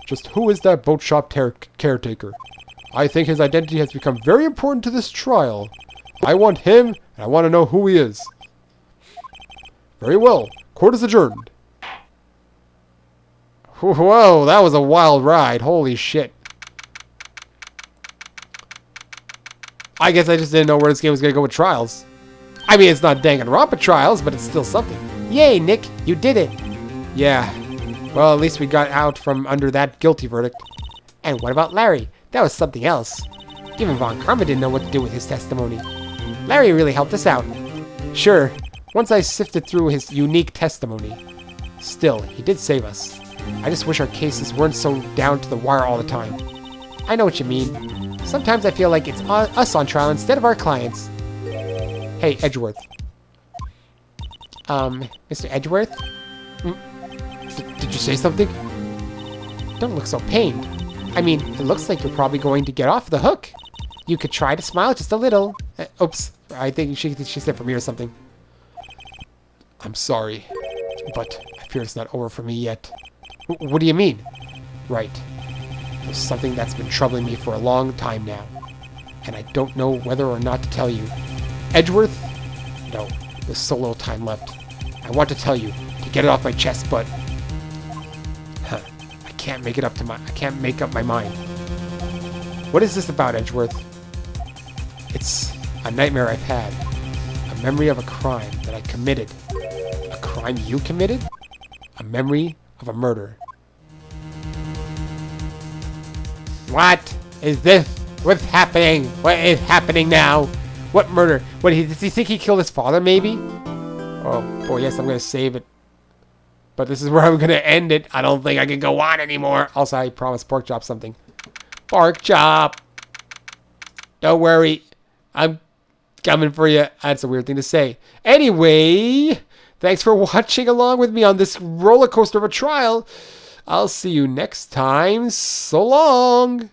Just who is that boat shop caretaker? I think his identity has become very important to this trial. I want him, and I want to know who he is. Very well. Court is adjourned. Whoa, that was a wild ride. Holy shit. I guess I just didn't know where this game was going to go with trials. I mean, it's not Danganronpa trials, but it's still something. Yay, Nick, you did it. Yeah. Well, at least we got out from under that guilty verdict. And what about Larry? That was something else. Even Von Karma didn't know what to do with his testimony. Larry really helped us out. Sure, once I sifted through his unique testimony. Still, he did save us. I just wish our cases weren't so down to the wire all the time. I know what you mean. Sometimes I feel like it's us on trial instead of our clients. Hey, Edgeworth. Mr. Edgeworth? Did you say something? Don't look so pained. I mean, it looks like you're probably going to get off the hook. You could try to smile just a little. Oops, I think she said for me or something. I'm sorry, but I fear it's not over for me yet. What do you mean? Right. There's something that's been troubling me for a long time now. And I don't know whether or not to tell you. Edgeworth? No, there's so little time left. I want to tell you, to get it off my chest, but... I can't make up my mind. What is this about, Edgeworth? It's a nightmare I've had. A memory of a crime that I committed. A crime you committed? A memory of a murder. What is this? What's happening? What is happening now? What murder? Does he think he killed his father, maybe? Oh, boy, yes, I'm going to save it. But this is where I'm going to end it. I don't think I can go on anymore. Also, I promised Pork Chop something. Pork Chop! Don't worry. I'm coming for you. That's a weird thing to say. Anyway, thanks for watching along with me on this roller coaster of a trial. I'll see you next time. So long!